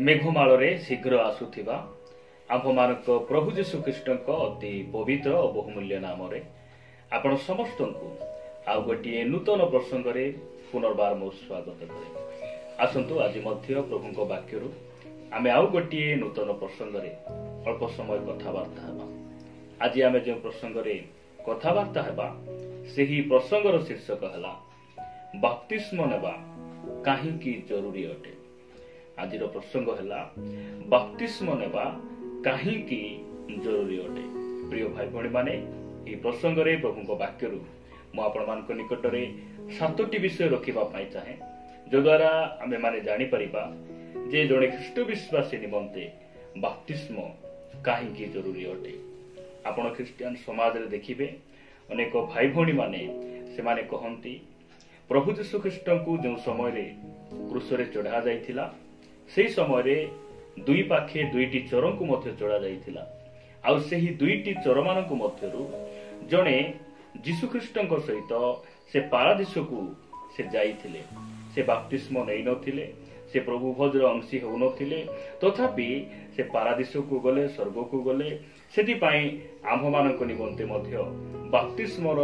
मेघमाଳରେ शीघ्र आसुथिबा आम्भमानक प्रभु जीशु ख्रीष्टଙ୍କ अति पवित्र और बहुमूल्य नाम आपण समस्त को आउ गोटे नूतन प्रसंग रे पुनर्बार मो स्वागत करे। आसंतु आज मध्य प्रभु वाक्य आमे आउ गोटे नूतन प्रसंग रे अल्प समय कथबार्ता हेबा। आज आमे जो प्रसंग रे कथबार्ता हेबा सेही प्रसंगर शीर्षक हला बपतिस्म नेबा काहींकी जरूरी अटे। आज प्रसंग है बपतिस्म नेबा काहींकी जरूरी अटे। प्रिय भाई भणी माने ये प्रसंग रे प्रभु वाक्य मु आपण निकट में 7टी विषय रखा चाहे जो द्वारा आमे माने जानी परिबा जे जड़े ख्रीष्ट विश्वासी निमंते बपतिस्म काहींकी जरूरी अटे। आपण ख्रिस्टियन समाज रे देखिबे अनेक भाई भणी माने से माने कहंती प्रभु जीशु ख्रीष्ट को जो समय रे क्रूस रे चढ़ा जाइथिला से समय रे दुई पाखे दुईटी चोर को मध्य चढ़ा जाइथिला। आउ सेही दुईटी चोर मानक मध्यरु जणे जीशु ख्रीष्ट सहित से पारादीस को से जाइथिले। से बपतिस्म नै नथिले, से प्रभु भोजर अंशी हो नथिले, तथापि से पारादीस को गले, स्वर्ग को गले। सेति पई आम्भ मानक निमंते मध्य बपतिस्मर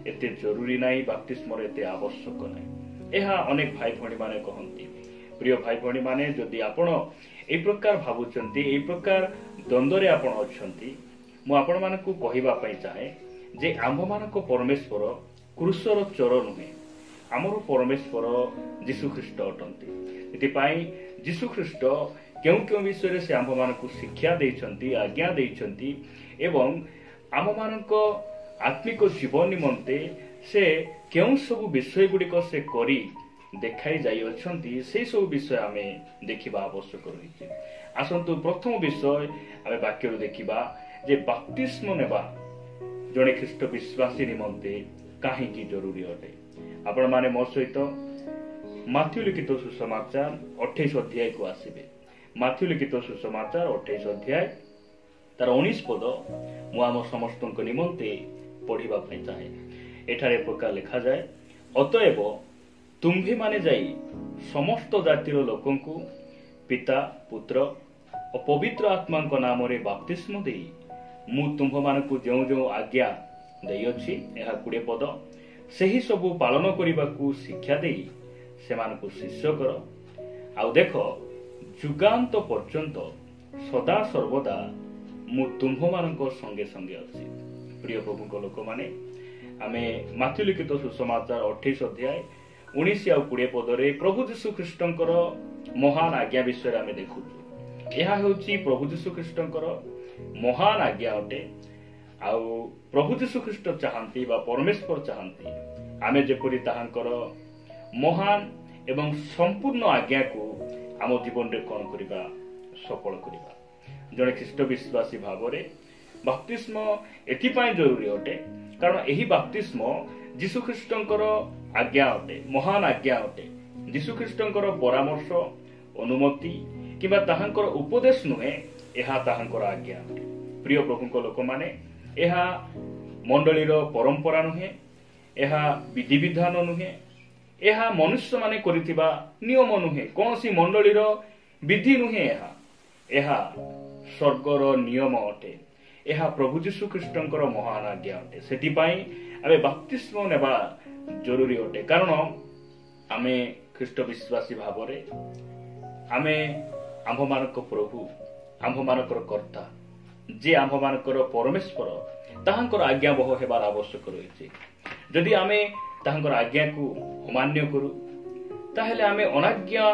एते जरूरी नाही, बपतिस्मर एते आवश्यक नाही। एहा अनेक भाई भणी माने कहंती। प्रिय भाई भणी माने जदि आपण ए प्रकार भाबुचंती, ए प्रकार द्वंद्व आपण अछंती, मु आपण मानकु कहिबा पई चाहे जे आम्भ मानक परमेश्वर क्रूसर चोर नुहे, आमर परमेश्वर जीशु ख्रीष्ट अटंती। एति पई जीशु ख्रीष्ट क्यों क्यों विषय से आम्भ मानकु शिक्षा देइछंती, आज्ञा देइछंती एवं आम्भ मानक आत्मिक जीवन निमंते से क्यों सब विषय गुड़िक से करी देखाई जाई अछंती, से सब विषय आमे देखिबा आवश्यक रही। आसंतु प्रथम विषय आमे वाक्य देखिबा जे बपतिस्म नेबा जड़े ख्रीष्ट विश्वासी निमंते काहींकी जरूरी अटे। आपण माने मो सहित माथ्यू लिखित सुसमाचार 28 अध्याय को आसीबे। माथ्यू लिखित सुसमाचार 28 अध्याय तार 19 पद मु आम समस्त निमंते पढ़िबा पई चाहे। एठारे प्रकार लिखा जाए, अतएव तुम्भे माने जाई समस्त जातिर लोकंकु पिता पुत्र और पवित्र आत्मा नाम रे बपतिस्म देई मु तुम्भ मानकु जो जो आज्ञा देई अछि एहा 20 पद सेही सबु पालन करिबाकू शिक्षा देई सेमानकु शिष्य कर। आउ देखो जुगांत पर्यंत सदा सर्वदा मु तुम्भ मानक संगे संगे अछि। प्रिय प्रभु लोक माने आमे माथ्यू लिखित सुसमाचार 28 अध्याय 19 आ 20 पदरे प्रभु जीशु ख्रीष्टंकर महान आज्ञा विषय आमे देखु। यह होची प्रभु जीशु ख्रीष्टंकर महान आज्ञा अटे। आउ प्रभु जीशु ख्रीष्ट चाहंती बा परमेश्वर चाहंती आमे जेपरि ताहांकर महान एवं संपूर्ण आज्ञा को आम जीवन रे कोन करिबा सफल करिबा। जड़े ख्रीष्ट विश्वासी भाव रे बपतिस्म एथिपाई जरूरी अटे कारण एही बपतिस्म जीशु ख्रीष्टंकर आज्ञा अटे, महान आज्ञा अटे। जीशु ख्रीष्टंकर परामर्श अनुमति किबा ताहांकर उपदेश नुहे, एहा ताहांकर आज्ञा अटे। प्रिय प्रभु लोक माने एहा मंडलीर परंपरा नुहे, एहा विधि विधान नुहे, एहा मनुष्य माने करिथिबा नियम नुहे, कोनसी मंडलीर विधि नुहे। एहा स्वर्गर नियम अटे। एहा प्रभु जीशु ख्रीष्टंकर महान आज्ञा अटे। सेति पई आमे बपतिस्म नेबा जरूरी अटे कारण आमे ख्रीष्ट विश्वासी भाव रे आमे आम्भ मानक प्रभु, आम्भ मानकर कर्ता जे आम्भ मानकर परमेश्वर ताहांकर आज्ञा बह हेबार आवश्यक रही। जदि आमे ताहांकर आज्ञा को अमान्य करू ताहेले आमे अनाज्ञा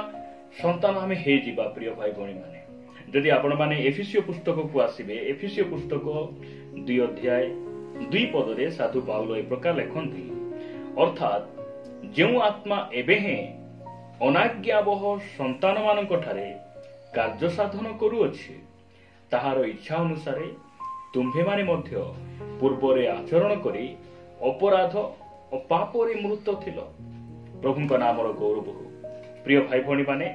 संतान आमे हे जिबा। प्रिय भाई भणी माने जदि आपण माने एफिसियो पुस्तक को आसीबे, एफिसियो पुस्तक 2 अध्याय 2 पदरे साधु पाउलो ए प्रकार लिखंती, अर्थात जेउ आत्मा एबे हे अनाज्ञाबह संतान मानक ठारे कार्य साधन करू अछि ताहार इच्छा अनुसारे तुम्भे माने मध्य पूर्वरे आचरण करी अपराध और पापरे मृत थिल। प्रभुଙ୍କ नामर गौरव हो। प्रिय भाई भणी माने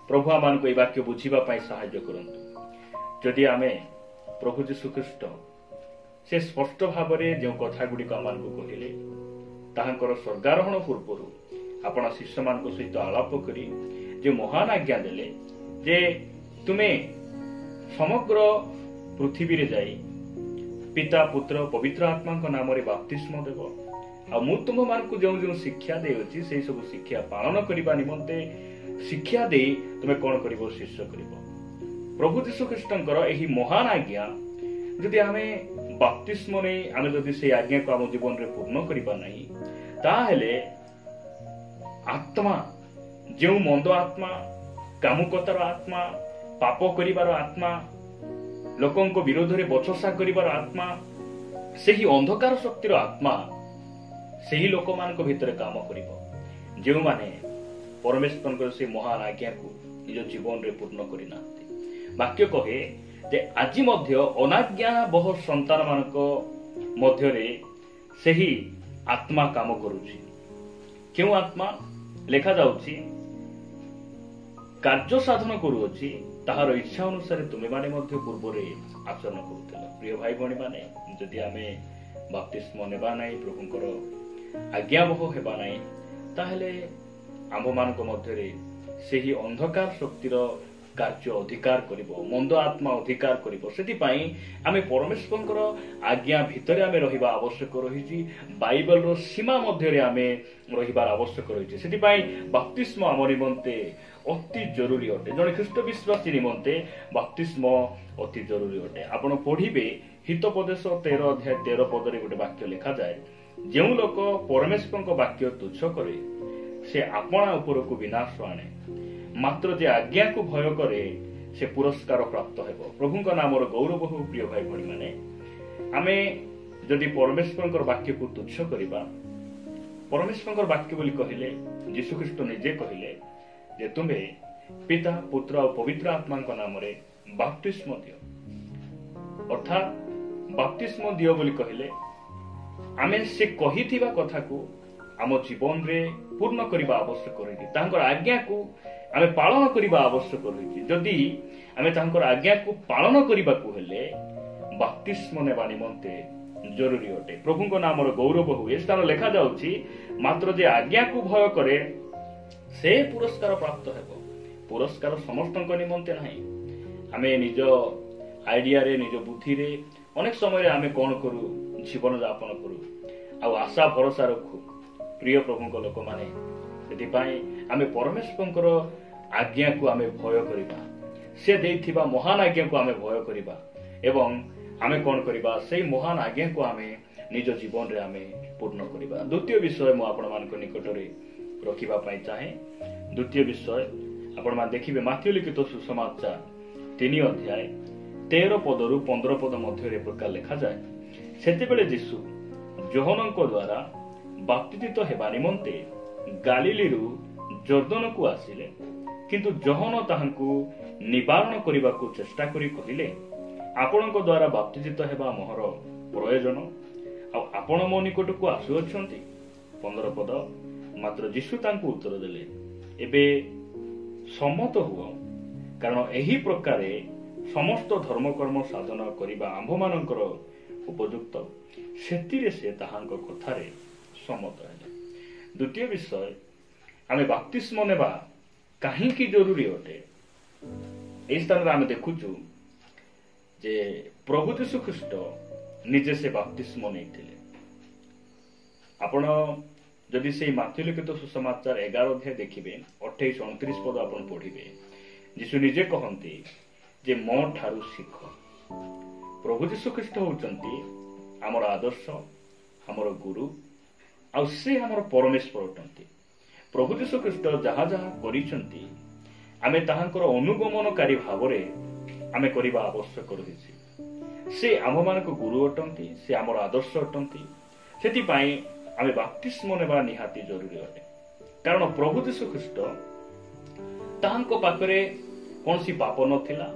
प्रभु आमान को वाक्य बुझीबा पई सहायता करंतु। जदि आमे प्रभु जीशु ख्रीष्ट से स्पष्ट भाव में जो कथा गुड़िक आमान को कहले ताहांकर स्वर्गारोहण पूर्व आपण शिष्य मान सहित आलाप करी जो महान आज्ञा देले जे तुमे समग्र पृथ्वी रे जाई पिता पुत्र पवित्र आत्मा नाम रे बपतिस्म देव आ मु तुम मान को जो जो शिक्षा दे अछि से सब शिक्षा पालन करिबा निमंते शिक्षा दे तुमे कोन करिवो शिष्य करिवो। प्रभु यीशु ख्रीष्टंकर एही महान आज्ञा जदि आमे बपतिस्म नै आमे जदि से आज्ञा को हम जीवन रे पूर्ण करिबा नै ताहेले आत्मा जो मंद आत्मा कामुकतार आत्मा पाप करिवार आत्मा लोकन को विरोध रे बचसा करिवार आत्मा सेही अंधकार शक्तिर आत्मा सेही लोक मान को भीतर काम करिवो जेउ माने परमेश्वर से महान आज्ञा को निज जीवन रे पूर्ण करिना। वाक्य कहे जे आज मध्य अनाज्ञा बहु संतान मानक मध्य रे सेही आत्मा काम करूची। क्यों आत्मा लेखा जाउची कार्य साधन करूची ताहार इच्छा अनुसार तुमे माने मध्य पूर्व रे आचरण करूथिला। प्रिय भाई भणी माने जदि आमे बपतिस्म नेबा नै प्रभुंकर आज्ञाबह हेबा नै ताहेले आम मानक मध्य रे सेही अंधकार शक्तिर कार्य अधिकार करिवो मंद आत्मा अधिकार करिवो। सेति पई आमे परमेश्वरंकर आज्ञा भितरे आमे रहिबा आवश्यक रहिछि। बाइबल रो सीमा मध्य रे आमे रहिबार आवश्यक रहिछि। सेति पई बपतिस्म आम निमंते अति जरूरी अटे। जने ख्रीष्ट विश्वासी निमंते बपतिस्म अति जरूरी अटे। आपण पढिबे हितोपदेश 13 अध्याय 13 पद रे गोटे वाक्य लिखा जाय जेउ लोक परमेश्वरंक वाक्य तुच्छ करे से आपणा उपरकु विनाश आणे मात्र जे आज्ञा को भय करे से पुरस्कार प्राप्त हेबो। प्रभुंक नामर गौरव हो। प्रिय भाई भणी माने आमे जदि परमेश्वरंकर वाक्य को तुच्छ करिबा परमेश्वरंकर वाक्य बोली कहिले यीशु ख्रीष्ट निजे कहिले जे तुमे पिता पुत्र और पवित्र आत्मा नाम रे बपतिस्म दियो अर्थात बपतिस्म दियो बोली कहिले आमे से कहिथिबा कथा को आम जीवन रे पूर्ण करिबा आवश्यक रही तांकर आज्ञा को आमे पालन करिबा आवश्यक रही। जदि आमे तांकर आज्ञा को पालन करिबा को हेले बपतिस्म नेबा निमंते जरूरी अटे। प्रभुंक नामर गौरव हुए स्थान लेखा जाउछि मात्र जे आज्ञा को भय करे से पुरस्कार प्राप्त हेबो। पुरस्कार समस्तक निमंते नाही। आमे निज आइडिया रे निज बुद्धि रे अनेक समय रे आमे कोन करू जीवन यापन करू आ आशा भरोसा रखू। प्रिय प्रभुंक लोक माने सेति पई आमे परमेश्वरंकर आज्ञा को आमे भय करिबा से देइथिबा महान आज्ञा को आमे भय करिबा एवं आमे कोन करिबा सेही महान आज्ञा को आमे निज जीवन रे आमे पूर्ण करिबा। द्वितीय विषय मु आपण मानक निकट रे रखिबा पई चाहे। द्वितीय विषय आपण मान देखिबे माथ्यू लिखित सुसमाचार 3 अध्याय 13 पदरु 15 पद मध्य रे प्रकार लिखा जाय सेते बेले यीशु योहानक द्वारा बाप्तिजित हेबा निमंते गालिलीरु जर्दन को आसिले किंतु योहान ताहांकु निवारण करिबा को चेष्टा करी कहिले आपणक द्वारा बाप्तिजित हेबा मोहर प्रयोजन आ आपण मो निकट को आसु अछंती। 15 पद मात्र यीशु तांकु उत्तर देले एबे सम्मत हुओ कारण एही प्रकारे समस्त धर्मकर्म साधन करिबा आंभ मानकर उपयुक्त सेतिरे से ताहांक कथारे सम्मत हेले। द्वितीय विषय आमे बपतिस्म नेबा काहींकि जरूरी अटे। एई स्थान रे आमे देखुचु जे प्रभु यीशु ख्रीष्ट निजे से बपतिस्म नेइथिले। आपण जदि से माथ्यू लिखित सुसमाचार 11 अध्याय देखिबे 28-29 पद आपण पढिबे यीशु निजे कहंती जे मो ठारू शिख। प्रभु यीशु ख्रीष्ट होचंती हमर आदर्श हमर गुरु आ से हमर परमेश्वर अटंती। प्रभु यीशु ख्रीष्ट जहा जहा करिसंती आमे ताहांकर अनुगमनकारी भावरे आमे करिबा आवश्यक रहिछि। से आम मानक गुरु अटंती से हमर आदर्श अटंती। सेति पई आमे बपतिस्म नेबा निहाती जरूरी अटे कारण प्रभु यीशु ख्रीष्ट ताहांको पाखरे कोनसी पाप नथिला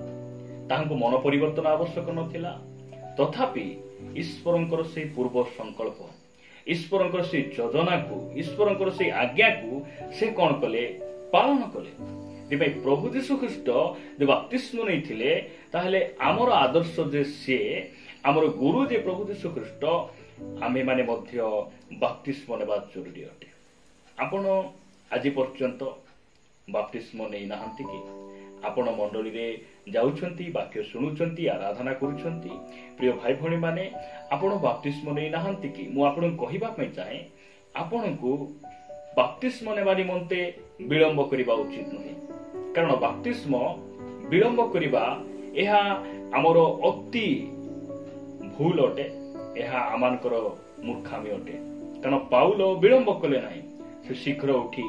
ताहांको मन परिवर्तन आवश्यक नथिला तथापि ईश्वरंकर से पूर्व संकल्प ईश्वरंकर से योजना को ईश्वरंकर से आज्ञा को से कौन कले पालन कले। प्रभु यीशु ख्रीष्ट जो बपतिस्म नहीं थिले ताहले आमर आदर्श जे से आमर गुरु जे प्रभु यीशु ख्रीष्ट आमे माने मध्य बपतिस्म नेबा जरूरी अटे। आपण आज पर्यंत बपतिस्म नै नाहंती कि आपण मंडली रे जाउछंती, वाक्य शुणुछंती, आराधना करुछंती। प्रिय भाई भणी माने आपण बाप्तिस्म नै नाहंती कि मु आपण कहिबा पई चाहे आपण को बाप्तिस्म नेबा निमंते विलंब करिबा उचित नहे। कारण बाप्तिस्म विलंब करिबा एहा हमर अति भूल अटे, एहा आमानकर मूर्खामी अटे। कारण पाउल विलंब कले नाही, से शीघ्र उठी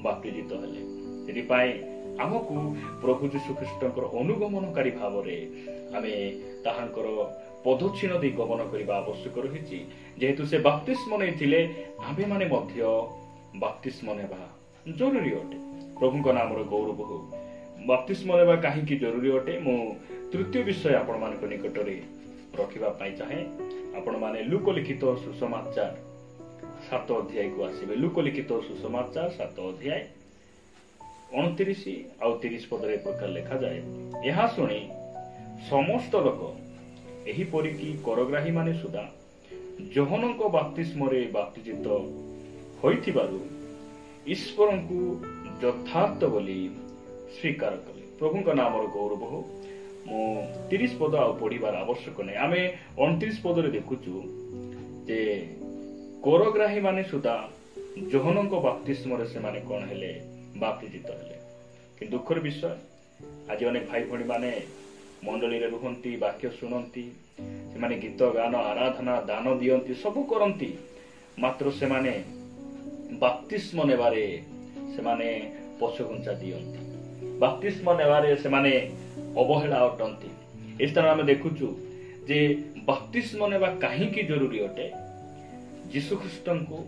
बाप्तिजित हेले। सेति पाए आमको प्रभु यीशु ख्रीष्टकर अनुगमनकारी भावरे आमे ताहांकर पदचिन्ह दे गमन करिबा आवश्यक रहिछि। जेहेतु से बाप्तिस्म नैथिले आमे माने मध्य बाप्तिस्म नेबा जरूरी अटे। प्रभुଙ୍କ नामर गौरव हो। बाप्तिस्म नेबा काहेकि जरूरी अटे मु तृतीय विषय आपण मानक निकटरे रखिबा पाई चाहे। आपण माने लूक लिखित सुसमाचार 7 अध्याय को आसीबे। लूक लिखित सुसमाचार 7 अध्याय 29 आउ 30 पदरे प्रकार लिखा जाए। यह शुणी समस्त लोक एही परिकी करग्राही माने सुदा जोहनक बाप्तिस्मरे बाप्तिजित होइथिबारु ईश्वरंकु यथार्थ बोली स्वीकार कले। प्रभुଙ୍କ नामर गौरव हो। मु 30 पद आ पढ़िबार आवश्यक नै। आमे 29 पदरे देखुछु जे करग्राही माने सुदा जोहनक बाप्तिस्मरे से माने कोन हेले बाप्तिजित हेले। कि दुखर विषय आज अनेक भाई भणी माने मंडली रे रुहंती, वाक्य शुणंती, से माने गीत गान आराधना दान दियंती, सब करंती, मात्र से माने बाप्तिस्म नेबारे से माने पछघुंचा दियंती, बाप्तिस्म नेबारे से माने अवहेला अटंती। इस तरह आमे देखुछु जे बाप्तिस्म नेबा काहेकि जरूरी अटे। यीशु ख्रीष्टंकु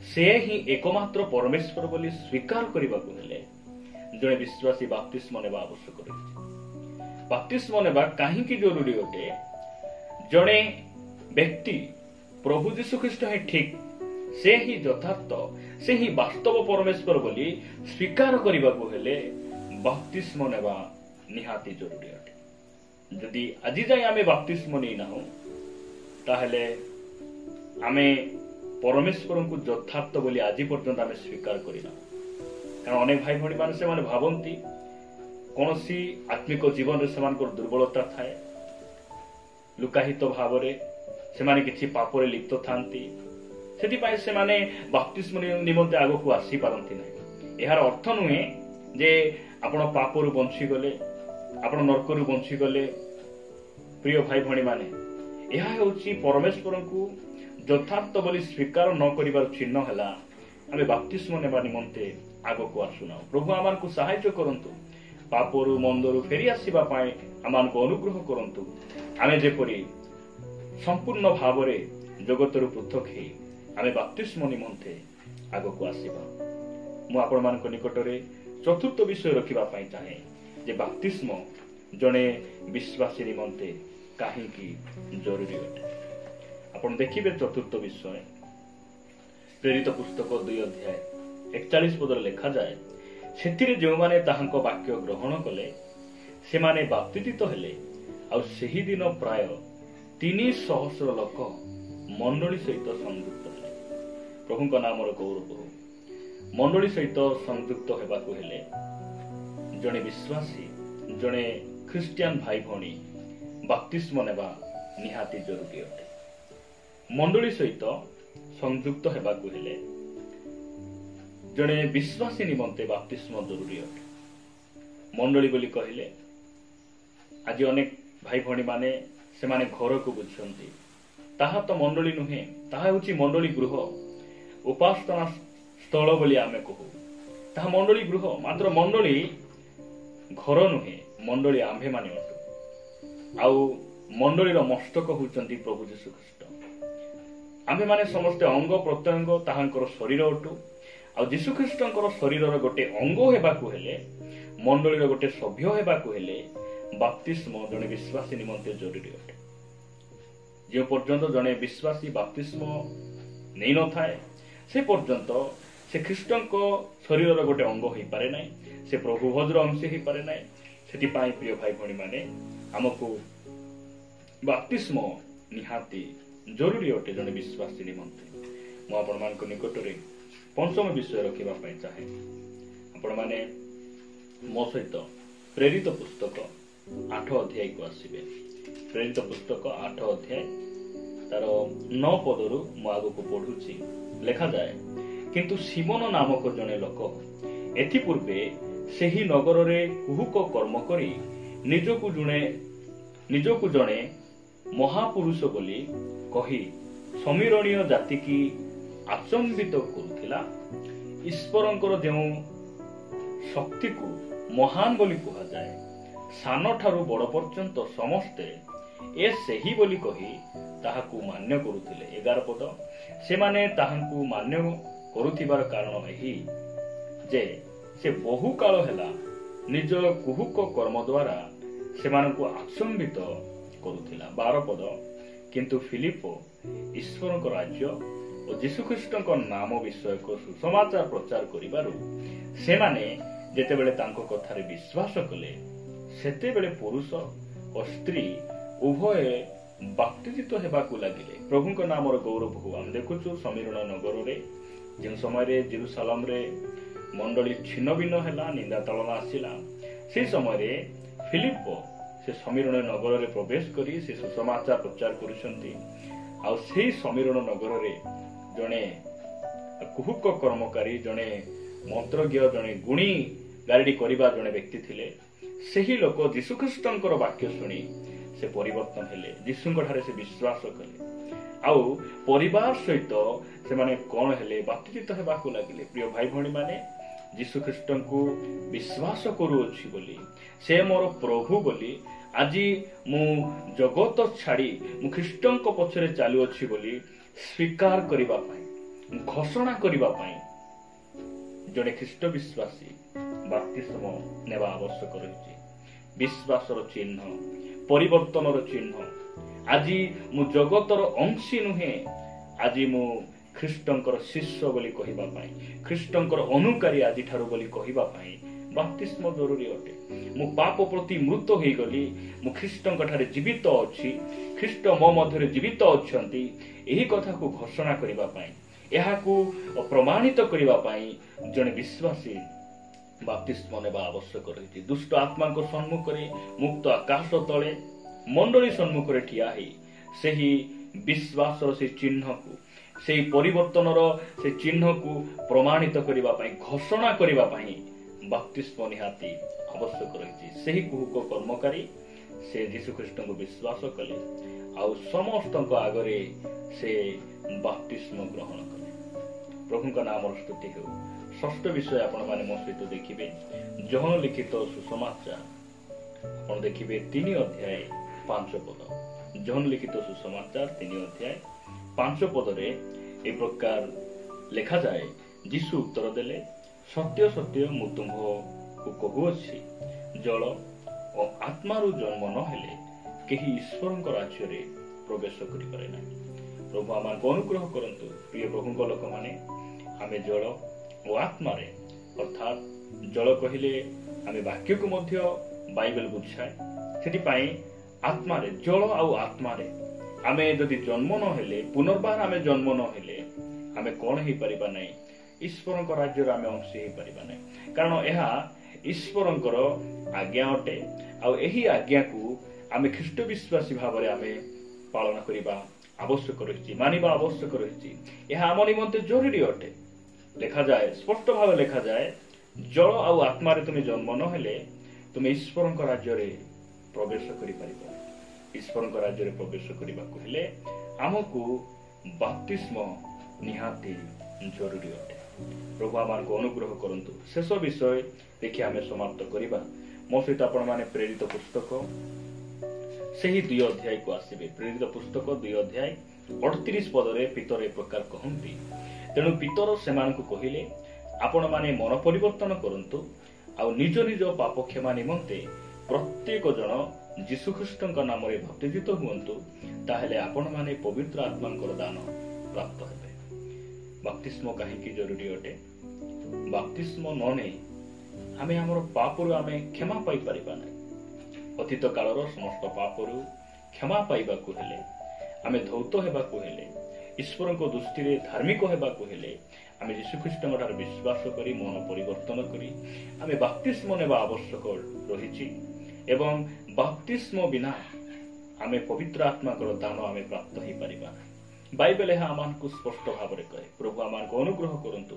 से ही एकमात्र परमेश्वर बोली स्वीकार करने को हेले जड़े विश्वासी बाप्तिस्म नेबा आवश्यक रही। बाप्तिस्म नेबा काहेकि जरूरी अटे। जड़े व्यक्ति प्रभु यीशु ख्रीष्ट है ठीक, से ही यथार्थ, से ही वास्तव परमेश्वर बोली स्वीकार करने को हेले बाप्तिस्म नेबा निहाती जरूरी अटे। जदि आज जाए आमे बाप्तिस्म नै नाहु ताहेले आमे परमेश्वर को यथार्थ बोली आज पर्यंत आम स्वीकार करना। कारण अनेक भाई भणी मान से भावती कौन सी आत्मिक जीवन से दुर्बलता थाए, लुकाहित भाव से किसी पापरे लिप्त था, से बाप्तिस्म निमंते आग को आसी पारती ना। यार अर्थ नुहे जे आपण पापरु बंची गले, आपण नरकरु बंची गले। प्रिय भाई भणी माने यह होची परमेश्वर को यथार्थ बोली स्वीकार न करिबार चिन्ह हैला आमे बाप्तिस्म नेबा निमंते आगो को आसुना। प्रभु आमान को सहायता करंतु, पापरु मंदरु फेरी आसीबा पाए आमान को अनुग्रह करंतु। आमे जेपरि संपूर्ण भावरे जगतरु पृथक हे आमे बाप्तिस्म निमंते आगो को आसीबा। मु आपण मान को निकटरे चतुर्थ विषय रखिबा पाई चाहे जे बाप्तिस्म जणे विश्वासी निमंते काहेकि जरूरी अटे। आपण देखिबे चतुर्थ विषय प्रेरित पुस्तक 2 अध्याय 41 पदर लिखा जाए। सेथिरे जो माने ताहांको वाक्य ग्रहण कले से माने बाप्तिजित हेले। आ सेही दिन प्राय 300 लोक मंडली सहित संयुक्त हेले। प्रभुଙ୍କ नामर गौरव हो। मंडली सहित संयुक्त हेबाकु हेले जणे विश्वासी, जणे ख्रिस्टियन भाई भणी बाप्तिस्म नेबा निहाती जरूरी अटे। मंडली सहित संयुक्त हेबाकु हेले जणे विश्वासी निमंते बाप्तिस्म जरूरी अटे। मंडली बोली कहले आज अनेक भाई भणी माने से माने घर को बुझंती, ताहा तो मंडली नुहे, ताहा होची मंडली गृह, उपासना स्थल बोली आमे कहू, ताहा मंडली गृह। मात्र मंडली घर नुहे, मंडली आम्भे माने अटु। आउ मंडलीर मस्तक होचंती प्रभु यीशु ख्रीष्ट। आम्भे माने समस्ते अंग प्रत्यंग ताहांकर शरीर अटु। आ यीशु ख्रीष्टंकर शरीरर गोटे अंग हेबाकु हेले, मंडलीर गोटे सभ्य हेबाकु हेले बाप्तिस्म जणे विश्वासी निमंते जरूरी अटे। जे पर्यंत जणे विश्वासी बाप्तिस्म नै न थाए से पर्यंत से ख्रीष्टंक शरीरर गोटे अंग होई पारे नै, से प्रभु भजर अंश होई पारे नै। सेति पाई प्रिय भाई भणी माने हमको बाप्तिस्म निहाती जरूरी अटे जणे विश्वासी निमंते। मु आपण मानक निकटरे पंचम विषय रखिबा पई चाहे। आपण माने मो सहित ପ୍ରେରିତ ପୁସ୍ତକ 8 ଅଧ୍ୟାୟକୁ ଆସିବେ। ପ୍ରେରିତ ପୁସ୍ତକ 8 ଅଧ୍ୟାୟ ତାର 9 ପଦରୁ ମୁଁ ଆଗକୁ ପଢୁଛି। ଲେଖାଯାଏ, କିନ୍ତୁ ସିମୋନ ନାମକ ଜଣେ ଲୋକ ଏଥିପୂର୍ବେ ସେହି ନଗରରେ କୁହୁକ କର୍ମ କରି ନିଜକୁ ଜଣେ ମହାପୁରୁଷ ବୋଲି କହି ସମୀରଣୀୟ ଜାତିକି ଆଚମ୍ବିତ କରୁଥିଲା। ଈଶ୍ୱରଙ୍କର ଯେଉଁ ଶକ୍ତିକୁ ମହାନ ବୋଲି କୁହାଯାଏ, ସାନ ଠାରୁ ବଡ଼ ପର୍ଯ୍ୟନ୍ତ ସମସ୍ତେ ଏ ସେହି ବୋଲି କହି ତାହାକୁ ମାନ୍ୟ କରୁଥିଲେ। 11 ପଦ, ସେମାନେ ତାହାଙ୍କୁ ମାନ୍ୟ କରୁଥିବାର କାରଣ ଏହି ଯେ ସେ ବହୁ କାଳ ହେଲା ନିଜ କୁହୁକ କର୍ମ ଦ୍ୱାରା ସେମାନଙ୍କୁ ଆଚମ୍ବିତ କରୁଥିଲା। 12 ପଦ, କିନ୍ତୁ ଫିଲିପ ଈଶ୍ୱରଙ୍କ ରାଜ୍ୟ ଓ ଯୀଶୁଖ୍ରୀଷ୍ଟଙ୍କ ନାମ ବିଷୟକ ସୁସମାଚାର ପ୍ରଚାର କରିବାରୁ ସେମାନେ ଯେତେବେଳେ ତାଙ୍କ କଥାରେ ବିଶ୍ୱାସ କଲେ, ସେତେବେଳେ ପୁରୁଷ ଓ ସ୍ତ୍ରୀ ଉଭୟ ବାପ୍ତିଜିତ ହେବାକୁ ଲାଗିଲେ। ପ୍ରଭୁଙ୍କ ନାମର ଗୌରବ ହଉ। ଆମେ ଦେଖୁଛୁ ସମୀରଣ ନଗରରେ ଯେଉଁ ସମୟରେ ଜେରୁସାଲମରେ ମଣ୍ଡଳୀ ଛିନ୍ନ ଭିନ୍ନ ହେଲା, ନିନ୍ଦା ତାଳନା ଆସିଲା, ସେହି ସମୟରେ ଫିଲିପ ସେ ସମୀରଣ ନଗରରେ ପ୍ରବେଶ କରି ସେ ସୁସମାଚାର ପ୍ରଚାର କରୁଛନ୍ତି। ଆଉ ସେହି ସମୀରଣ ନଗରରେ ଜଣେ କୁହୁକ କର୍ମକାରୀ, ଜଣେ ମନ୍ତ୍ରଜ୍ଞ, ଜଣେ ଗୁଣି ଗାରେଡି କରିବା ଜଣେ ବ୍ୟକ୍ତି ଥିଲେ। ସେହି ଲୋକ ଯୀଶୁଖ୍ରୀଷ୍ଟଙ୍କର ବାକ୍ୟ ଶୁଣି ସେ ପରିବର୍ତ୍ତନ ହେଲେ, ଯୀଶୁଙ୍କ ଠାରେ ସେ ବିଶ୍ୱାସ କଲେ। ଆଉ ପରିବାର ସହିତ ସେମାନେ କଣ ହେଲେ? ବାପ୍ତିଜିତ ହେବାକୁ ଲାଗିଲେ। ପ୍ରିୟ ଭାଇ ଭଉଣୀ ମାନେ, ଯୀଶୁଖ୍ରୀଷ୍ଟଙ୍କୁ ବିଶ୍ୱାସ କରୁଅଛି ବୋଲି, ସେ ମୋର ପ୍ରଭୁ ବୋଲି, ଆଜି ମୁଁ ଜଗତ ଛାଡ଼ି ମୁଁ ଖ୍ରୀଷ୍ଟଙ୍କ ପଛରେ ଚାଲୁଅଛି ବୋଲି ସ୍ୱୀକାର କରିବା ପାଇଁ, ଘୋଷଣା କରିବା ପାଇଁ ଜଣେ ଖ୍ରୀଷ୍ଟ ବିଶ୍ୱାସୀ ବାପ୍ତିସ୍ମ ନେବା ଆବଶ୍ୟକ ରହିଛି। ବିଶ୍ୱାସର ଚିହ୍ନ, ପରିବର୍ତ୍ତନର ଚିହ୍ନ। ଆଜି ମୁଁ ଜଗତର ଅଂଶୀ ନୁହେଁ, ଆଜି ମୁଁ ଖ୍ରୀଷ୍ଟଙ୍କର ଶିଷ୍ୟ ବୋଲି କହିବା ପାଇଁ, ଖ୍ରୀଷ୍ଟଙ୍କର ଅନୁକାରୀ ଆଜିଠାରୁ ବୋଲି କହିବା ପାଇଁ ବାପ୍ତିସ୍ମ ଜରୁରୀ ଅଟେ। ମୁଁ ପାପ ପ୍ରତି ମୃତ ହୋଇଗଲି, ମୁଁ ଖ୍ରୀଷ୍ଟଙ୍କ ଠାରେ ଜୀବିତ ଅଛି, ଖ୍ରୀଷ୍ଟ ମୋ ମଧ୍ୟରେ ଜୀବିତ ଅଛନ୍ତି, ଏହି କଥାକୁ ଘୋଷଣା କରିବା ପାଇଁ, ଏହାକୁ ପ୍ରମାଣିତ କରିବା ପାଇଁ ଜଣେ ବିଶ୍ୱାସୀ ବାପ୍ତିସ୍ମ ନେବା ଆବଶ୍ୟକ ରହିଛି। ଦୁଷ୍ଟ ଆତ୍ମାଙ୍କ ସମ୍ମୁଖରେ, ମୁକ୍ତ ଆକାଶ ତଳେ, ମଣ୍ଡଳୀ ସମ୍ମୁଖରେ ଠିଆ ହେଇ ସେହି ବିଶ୍ୱାସର ସେହି ଚିହ୍ନକୁ, ସେହି ପରିବର୍ତ୍ତନର ସେ ଚିହ୍ନକୁ ପ୍ରମାଣିତ କରିବା ପାଇଁ, ଘୋଷଣା କରିବା ପାଇଁ ବାପ୍ତିସ୍ମ ନିହାତି ଆବଶ୍ୟକ ରହିଛି। ସେହି କୁହୁକ କର୍ମକାରୀ ସେ ଯୀଶୁଖ୍ରୀଷ୍ଟଙ୍କୁ ବିଶ୍ୱାସ କଲେ, ଆଉ ସମସ୍ତଙ୍କ ଆଗରେ ସେ ବାପ୍ତିସ୍ମ ଗ୍ରହଣ କଲେ। ପ୍ରଭୁଙ୍କ ନାମର ସ୍ତୁତି ହେଉ। ଷଷ୍ଠ ବିଷୟ ଆପଣମାନେ ମୋ ସହିତ ଦେଖିବେ, ଯୋହନ ଲିଖିତ ସୁସମାଚାର। ଆପଣ ଦେଖିବେ 3 ଅଧ୍ୟାୟ 5 ପଦ। ଯୋହନ ଲିଖିତ ସୁସମାଚାର 3 ଅଧ୍ୟାୟ 5 ପଦରେ ଏ ପ୍ରକାର ଲେଖାଯାଏ, ଯୀଶୁ ଉତ୍ତର ଦେଲେ, ସତ୍ୟ ସତ୍ୟ ମୁଁ ତୁମ୍ଭକୁ କହୁଅଛି, ଜଳ ଓ ଆତ୍ମାରୁ ଜନ୍ମ ନ ହେଲେ କେହି ଈଶ୍ୱରଙ୍କ ରାଜ୍ୟରେ ପ୍ରବେଶ କରିପାରେ ନାହିଁ। ପ୍ରଭୁ ଆମକୁ ଅନୁଗ୍ରହ କରନ୍ତୁ। ପ୍ରିୟ ପ୍ରଭୁଙ୍କ ଲୋକମାନେ, ଆମେ ଜଳ ଓ ଆତ୍ମାରେ, ଅର୍ଥାତ୍ ଜଳ କହିଲେ ଆମେ ବାକ୍ୟକୁ ମଧ୍ୟ ବାଇବେଲ ବୁଝାଏ। ସେଥିପାଇଁ ଆତ୍ମାରେ, ଜଳ ଆଉ ଆତ୍ମାରେ ଆମେ ଯଦି ଜନ୍ମ ନ ହେଲେ, ପୁନର୍ବାର ଆମେ ଜନ୍ମ ନ ହେଲେ, ଆମେ କଣ ହେଇପାରିବା ନାହିଁ? ଈଶ୍ୱରଙ୍କ ରାଜ୍ୟରେ ଆମେ ଅଂଶୀ ହେଇପାରିବା ନାହିଁ। କାରଣ ଏହା ଈଶ୍ୱରଙ୍କର ଆଜ୍ଞା ଅଟେ। ଆଉ ଏହି ଆଜ୍ଞାକୁ ଆମେ ଖ୍ରୀଷ୍ଟ ବିଶ୍ୱାସୀ ଭାବରେ ଆମେ ପାଳନ କରିବା ଆବଶ୍ୟକ ରହିଛି, ମାନିବା ଆବଶ୍ୟକ ରହିଛି। ଏହା ଆମ ନିମନ୍ତେ ଜରୁରୀ ଅଟେ। ଲେଖାଯାଏ, ସ୍ପଷ୍ଟ ଭାବେ ଲେଖାଯାଏ, ଜଳ ଆଉ ଆତ୍ମାରେ ତୁମେ ଜନ୍ମ ନ ହେଲେ ତୁମେ ଈଶ୍ୱରଙ୍କ ରାଜ୍ୟରେ ପ୍ରବେଶ କରିପାରିବ। ଈଶ୍ୱରଙ୍କ ରାଜ୍ୟରେ ପ୍ରବେଶ କରିବାକୁ ହେଲେ ଆମକୁ ବାପ୍ତିସ୍ମ ନିହାତି ଜରୁରୀ ଅଟେ। ପ୍ରଭୁ ଆମକୁ ଅନୁଗ୍ରହ କରନ୍ତୁ। ଶେଷ ବିଷୟ ଦେଖି ଆମେ ସମାପ୍ତ କରିବା। ମୋ ସହିତ ଆପଣମାନେ ପ୍ରେରିତ ପୁସ୍ତକ ସେହି 2 ଅଧ୍ୟାୟକୁ ଆସିବେ। ପ୍ରେରିତ ପୁସ୍ତକ 2 ଅଧ୍ୟାୟ 38 ପଦରେ ପିତର ଏ ପ୍ରକାର କହନ୍ତି, ତେଣୁ ପିତର ସେମାନଙ୍କୁ କହିଲେ, ଆପଣମାନେ ମନ ପରିବର୍ତ୍ତନ କରନ୍ତୁ ଆଉ ନିଜ ନିଜ ପାପ କ୍ଷମା ନିମନ୍ତେ ପ୍ରତ୍ୟେକ ଜଣ ଯୀଶୁଖ୍ରୀଷ୍ଟଙ୍କ ନାମରେ ବାପ୍ତିଜିତ ହୁଅନ୍ତୁ, ତାହେଲେ ଆପଣମାନେ ପବିତ୍ର ଆତ୍ମାଙ୍କର ଦାନ ପ୍ରାପ୍ତ ହେବେ। ବାପ୍ତିସ୍ମ କାହିଁକି ଜରୁରୀ ଅଟେ? ବାପ୍ତିସ୍ମ ନ ନେଇ ଆମେ ଆମର ପାପରୁ ଆମେ କ୍ଷମା ପାଇପାରିବା ନାହିଁ। ଅତୀତ କାଳର ସମସ୍ତ ପାପରୁ କ୍ଷମା ପାଇବାକୁ ହେଲେ, ଆମେ ଧୌତ ହେବାକୁ ହେଲେ ଈଶ୍ୱରଙ୍କ ଦୃଷ୍ଟିରେ ଧାର୍ମିକ ହେବାକୁ ହେଲେ ଆମେ ଯୀଶୁଖ୍ରୀଷ୍ଟଙ୍କ ଠାରେ ବିଶ୍ୱାସ କରି ମନ ପରିବର୍ତ୍ତନ କରି ଆମେ ବାପ୍ତିସ୍ମ ନେବା ଆବଶ୍ୟକ ରହିଛି ଏବଂ ବାପ୍ତିସ୍ମ ବିନା ଆମେ ପବିତ୍ର ଆତ୍ମାଙ୍କର ଦାନ ଆମେ ପ୍ରାପ୍ତ ହେଇପାରିବା। ବାଇବେଲ ଏହା ଆମମାନଙ୍କୁ ସ୍ପଷ୍ଟ ଭାବରେ କହେ। ପ୍ରଭୁ ଆମମାନଙ୍କୁ ଅନୁଗ୍ରହ କରନ୍ତୁ।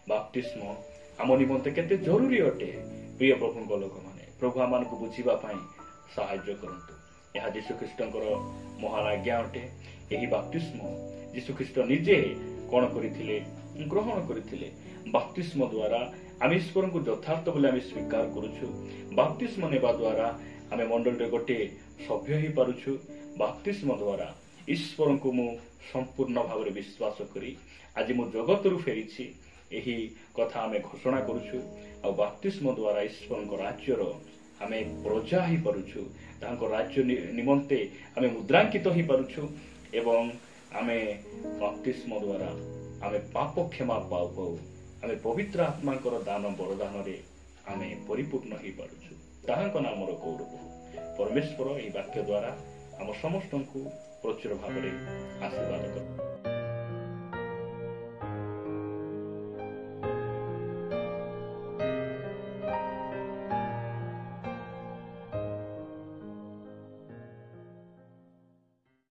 ବାପ୍ତିସ୍ମ ଆମ ନିମନ୍ତେ କେତେ ଜରୁରୀ ଅଟେ। ପ୍ରିୟ ପ୍ରଭୁଙ୍କ ଲୋକମାନେ, ପ୍ରଭୁ ଆମମାନଙ୍କୁ ବୁଝିବା ପାଇଁ ସାହାଯ୍ୟ କରନ୍ତୁ। ଏହା ଯୀଶୁଖ୍ରୀଷ୍ଟଙ୍କର ମହାନ ଆଜ୍ଞା ଅଟେ। ଏହି ବାପ୍ତିସ୍ମ ଯୀଶୁଖ୍ରୀଷ୍ଟ ନିଜେ କଣ କରିଥିଲେ? ଗ୍ରହଣ କରିଥିଲେ। ବାପ୍ତିସ୍ମ ଦ୍ୱାରା ଆମେ ଈଶ୍ୱରଙ୍କୁ ଯଥାର୍ଥ ବୋଲି ଆମେ ସ୍ୱୀକାର କରୁଛୁ। ବାପ୍ତିସ୍ମ ନେବା ଦ୍ୱାରା ଆମେ ମଣ୍ଡଳୀରେ ଗୋଟିଏ ସଭ୍ୟ ହେଇପାରୁଛୁ। ବାପ୍ତିସ୍ମ ଦ୍ୱାରା ଈଶ୍ୱରଙ୍କୁ ମୁଁ ସମ୍ପୂର୍ଣ୍ଣ ଭାବରେ ବିଶ୍ୱାସ କରି ଆଜି ମୁଁ ଜଗତରୁ ଫେରିଛି, ଏହି କଥା ଆମେ ଘୋଷଣା କରୁଛୁ। ଆଉ ବାପ୍ତିସ୍ମ ଦ୍ୱାରା ଈଶ୍ୱରଙ୍କ ରାଜ୍ୟର ଆମେ ପ୍ରଜା ହେଇପାରୁଛୁ। ତାଙ୍କ ରାଜ୍ୟ ନିମନ୍ତେ ଆମେ ମୁଦ୍ରାଙ୍କିତ ହେଇପାରୁଛୁ ଏବଂ ଆମେ ବାପ୍ତିସ୍ମ ଦ୍ୱାରା ଆମେ ପାପ କ୍ଷମା ପାଉ ପାଉ ଆମେ ପବିତ୍ର ଆତ୍ମାଙ୍କର ଦାନ ବରଦାନରେ ଆମେ ପରିପୂର୍ଣ୍ଣ ହେଇପାରୁଛୁ। ତାହାଙ୍କ ନାମର ଗୌରବ ପରମେଶ୍ୱର ଏହି ବାକ୍ୟ ଦ୍ୱାରା ଆମ ସମସ୍ତଙ୍କୁ ପ୍ରଚୁର ଭାବରେ ଆଶୀର୍ବାଦ କରୁ।